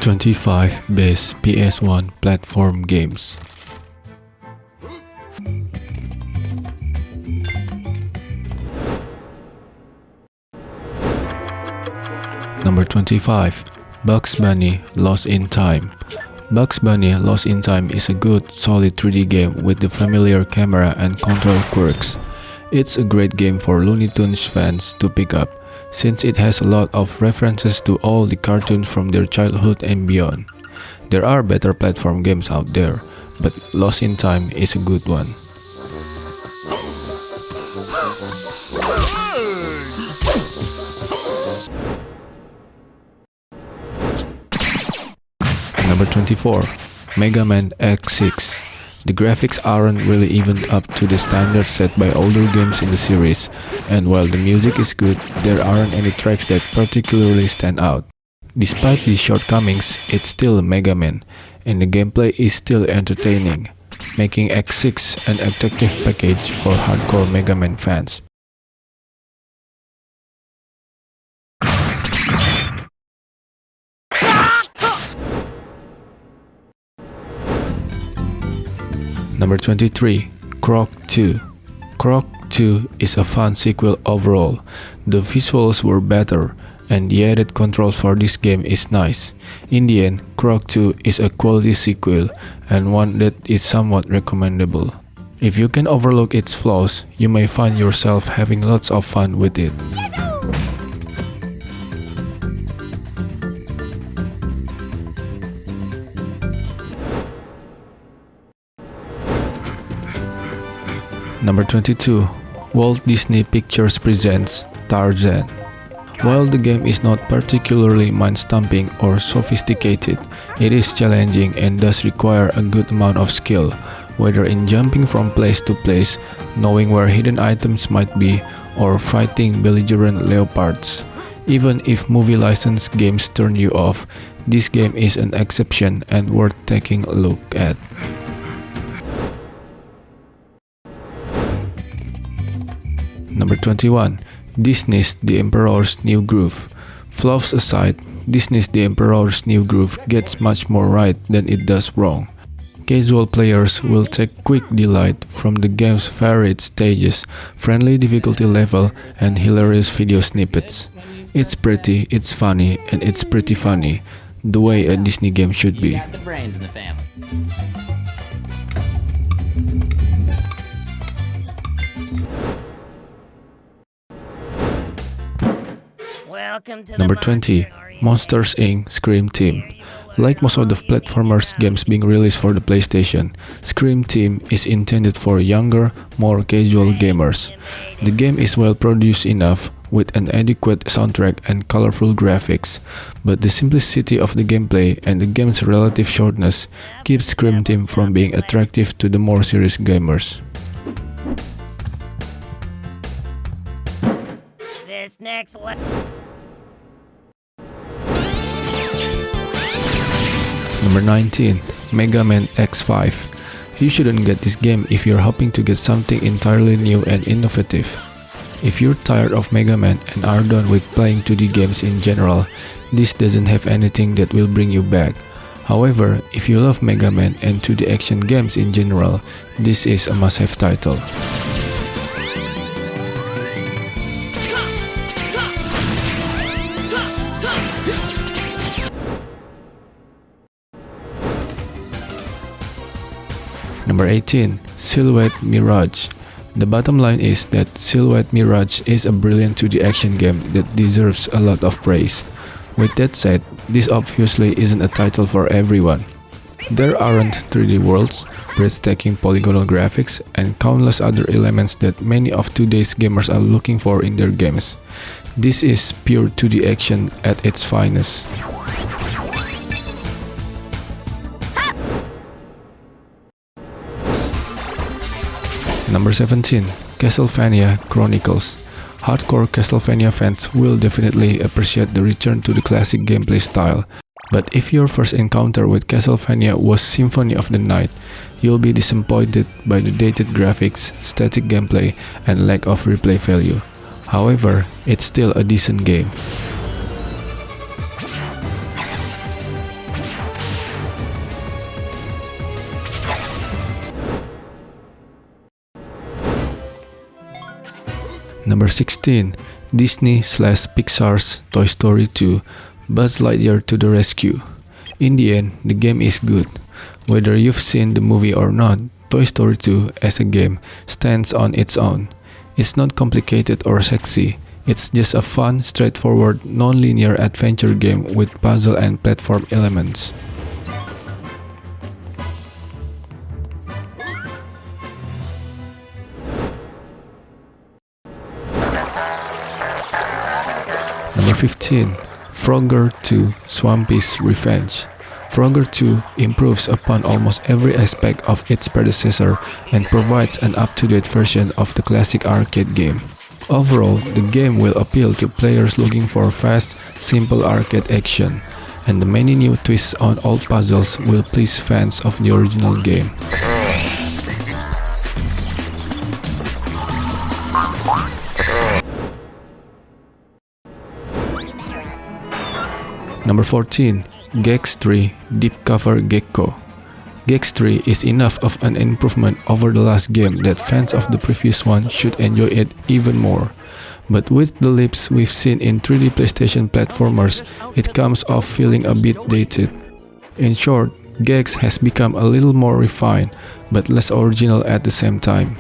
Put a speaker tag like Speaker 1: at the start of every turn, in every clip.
Speaker 1: 25 Best PS1 Platform Games. Number 25. Bugs Bunny Lost in Time. Bugs Bunny Lost in Time is a good, solid 3D game with the familiar camera and control quirks. It's a great game for Looney Tunes fans to pick up, since it has a lot of references to all the cartoons from their childhood and beyond. There are better platform games out there, but Lost in Time is a good one. Number 24. Mega Man X6. The graphics aren't really even up to the standards set by older games in the series, and while the music is good, there aren't any tracks that particularly stand out. Despite these shortcomings, it's still a Mega Man, and the gameplay is still entertaining, making X6 an attractive package for hardcore Mega Man fans. Number 23. Croc 2. Croc 2 is a fun sequel overall. The visuals were better, and the added controls for this game is nice. In the end, Croc 2 is a quality sequel, and one that is somewhat recommendable. If you can overlook its flaws, you may find yourself having lots of fun with it. Number 22. Walt Disney Pictures presents Tarzan. While the game is not particularly mind-stumping or sophisticated, it is challenging and does require a good amount of skill, whether in jumping from place to place, knowing where hidden items might be, or fighting belligerent leopards. Even if movie licensed games turn you off, this game is an exception and worth taking a look at. Number 21. Disney's The Emperor's New Groove. Flaws aside, Disney's The Emperor's New Groove gets much more right than it does wrong. Casual players will take quick delight from the game's varied stages, friendly difficulty level, and hilarious video snippets. It's pretty, it's funny, and it's pretty funny, the way a Disney game should be. Number 20. Monsters Inc. Scream Team. Like most of the platformers games being released for the PlayStation, Scream Team is intended for younger, more casual gamers. The game is well produced enough, with an adequate soundtrack and colorful graphics, but the simplicity of the gameplay and the game's relative shortness keeps Scream Team from being attractive to the more serious gamers. Number 19. Mega Man X5. You shouldn't get this game if you're hoping to get something entirely new and innovative. If you're tired of Mega Man and are done with playing 2D games in general, this doesn't have anything that will bring you back. However, if you love Mega Man and 2D action games in general, this is a must-have title. Number 18. Silhouette Mirage. The bottom line is that Silhouette Mirage is a brilliant 2D action game that deserves a lot of praise. With that said, this obviously isn't a title for everyone. There aren't 3D worlds, breathtaking polygonal graphics, and countless other elements that many of today's gamers are looking for in their games. This is pure 2D action at its finest. Number 17. Castlevania Chronicles. Hardcore Castlevania fans will definitely appreciate the return to the classic gameplay style, but if your first encounter with Castlevania was Symphony of the Night, you'll be disappointed by the dated graphics, static gameplay, and lack of replay value. However, it's still a decent game. Number 16. Disney/Pixar's Toy Story 2, Buzz Lightyear to the Rescue. In the end, the game is good. Whether you've seen the movie or not, Toy Story 2 as a game stands on its own. It's not complicated or sexy. It's just a fun, straightforward, non-linear adventure game with puzzle and platform elements. Number 15. Frogger 2 Swampy's Revenge. Frogger 2 improves upon almost every aspect of its predecessor and provides an up-to-date version of the classic arcade game. Overall, the game will appeal to players looking for fast, simple arcade action, and the many new twists on old puzzles will please fans of the original game. Number 14. Gex 3 Deep Cover Gecko. Gex 3 is enough of an improvement over the last game that fans of the previous one should enjoy it even more. But with the leaps we've seen in 3D PlayStation platformers, it comes off feeling a bit dated. In short, Gex has become a little more refined, but less original at the same time.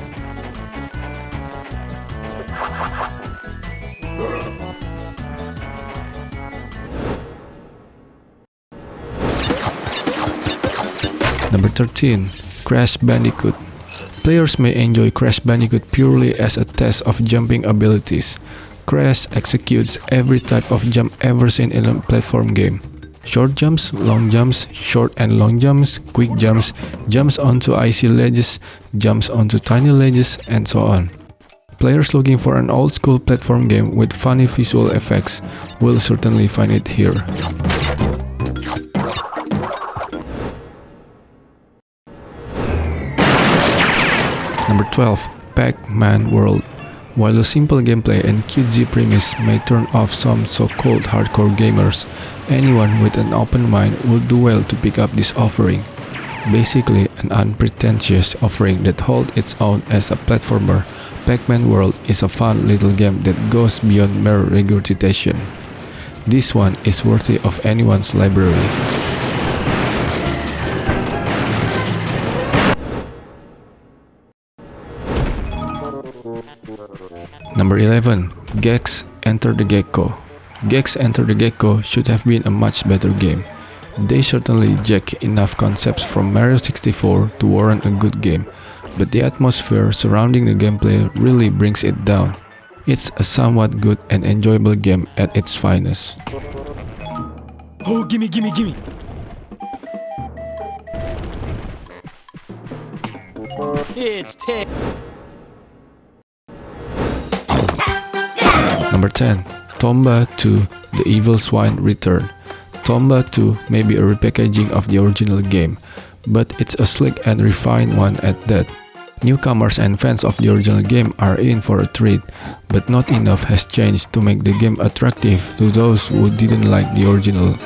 Speaker 1: Number 13. Crash Bandicoot. Players may enjoy Crash Bandicoot purely as a test of jumping abilities. Crash executes every type of jump ever seen in a platform game. Short jumps, long jumps, short and long jumps, quick jumps, jumps onto icy ledges, jumps onto tiny ledges, and so on. Players looking for an old-school platform game with funny visual effects will certainly find it here. Number 12. Pac-Man World. While the simple gameplay and cutesy premise may turn off some so-called hardcore gamers, anyone with an open mind will do well to pick up this offering. Basically an unpretentious offering that holds its own as a platformer, Pac-Man World is a fun little game that goes beyond mere regurgitation. This one is worthy of anyone's library. Number 11. Gex Enter the Gecko. Gex Enter the Gecko should have been a much better game. They certainly jack enough concepts from Mario 64 to warrant a good game, but the atmosphere surrounding the gameplay really brings it down. It's a somewhat good and enjoyable game at its finest.
Speaker 2: Oh, gimme, gimme, gimme. It's 10.
Speaker 1: Number 10. Tomba 2 The Evil Swine Return. Tomba 2 may be a repackaging of the original game, but it's a slick and refined one at that. Newcomers and fans of the original game are in for a treat, but not enough has changed to make the game attractive to those who didn't like the original.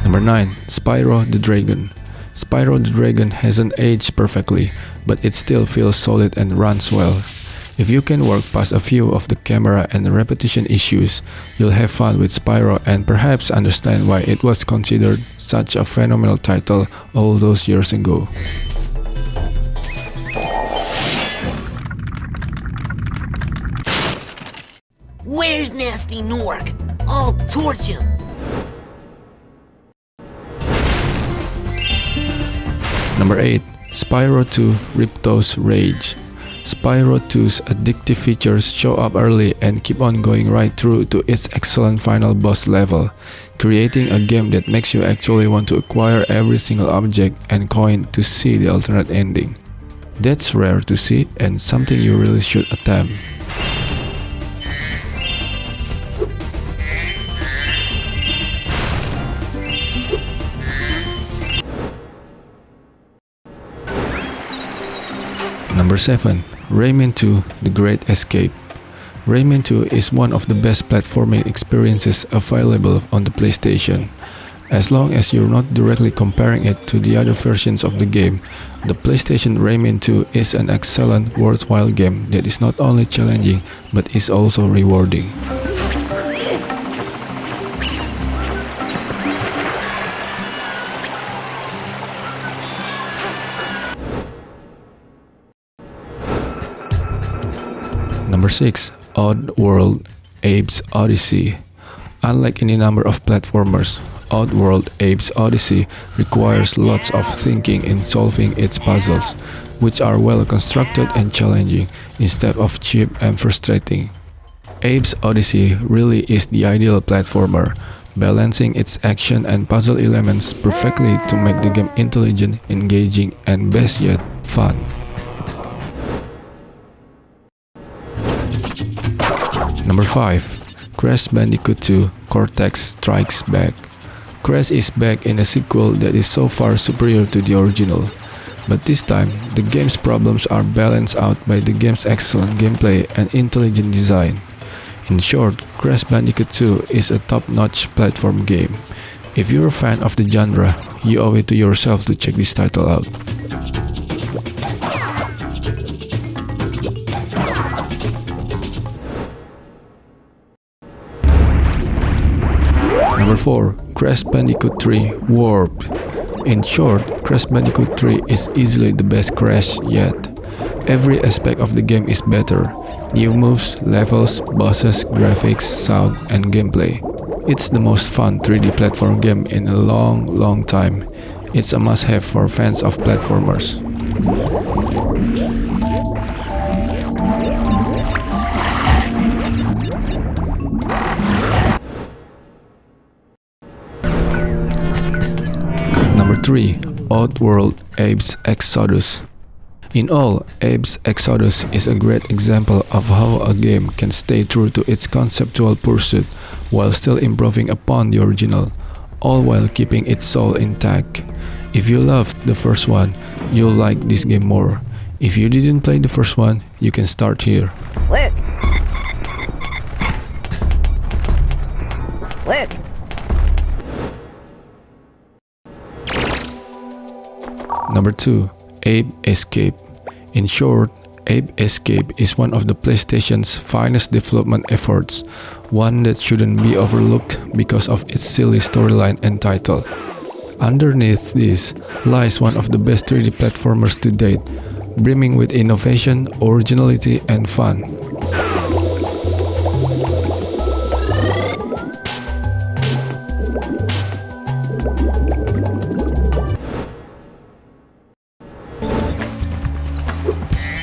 Speaker 1: Number 9. Spyro the Dragon. Spyro the Dragon hasn't aged perfectly, but it still feels solid and runs well. If you can work past a few of the camera and repetition issues, you'll have fun with Spyro and perhaps understand why it was considered such a phenomenal title all those years ago.
Speaker 3: Where's Nasty Nork? I'll torch him.
Speaker 1: Number 8. Spyro 2 Ripto's Rage. Spyro 2's addictive features show up early and keep on going right through to its excellent final boss level, creating a game that makes you actually want to acquire every single object and coin to see the alternate ending. That's rare to see and something you really should attempt. Number 7. Rayman 2 The Great Escape. Rayman 2 is one of the best platforming experiences available on the PlayStation. As long as you're not directly comparing it to the other versions of the game, the PlayStation Rayman 2 is an excellent, worthwhile game that is not only challenging but is also rewarding. Number 6. Oddworld Ape's Oddysee. Unlike any number of platformers, Oddworld Ape's Oddysee requires lots of thinking in solving its puzzles, which are well constructed and challenging instead of cheap and frustrating. Ape's Oddysee really is the ideal platformer, balancing its action and puzzle elements perfectly to make the game intelligent, engaging, and best yet, fun. Number 5. Crash Bandicoot 2 Cortex Strikes Back. Crash is back in a sequel that is so far superior to the original, but this time the game's problems are balanced out by the game's excellent gameplay and intelligent design. In short, Crash Bandicoot 2 is a top-notch platform game. If you're a fan of the genre, you owe it to yourself to check this title out. Number 4. Crash Bandicoot 3 Warped. In short, Crash Bandicoot 3 is easily the best Crash yet. Every aspect of the game is better. New moves, levels, bosses, graphics, sound, and gameplay. It's the most fun 3D platform game in a long time. It's a must-have for fans of platformers. Number 3. Oddworld Ape Exoddus. In all, Ape Exoddus is a great example of how a game can stay true to its conceptual pursuit while still improving upon the original, all while keeping its soul intact. If you loved the first one, you'll like this game more. If you didn't play the first one, you can start here.
Speaker 4: Look! Look!
Speaker 1: Number 2. Ape Escape. In short, Ape Escape is one of the PlayStation's finest development efforts, one that shouldn't be overlooked because of its silly storyline and title. Underneath this lies one of the best 3D platformers to date, brimming with innovation, originality, and fun.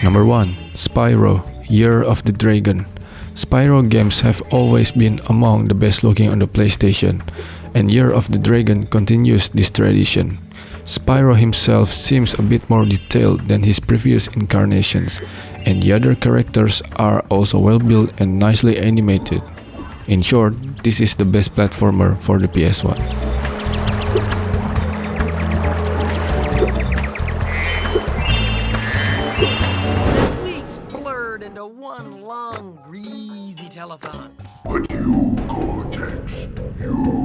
Speaker 1: Number 1. Spyro, Year of the Dragon. Spyro games have always been among the best looking on the PlayStation, and Year of the Dragon continues this tradition. Spyro himself seems a bit more detailed than his previous incarnations, and the other characters are also well built and nicely animated. In short, this is the best platformer for the PS1.
Speaker 5: Weeks blurred into one long, greasy telethon.
Speaker 6: But you, Cortex, you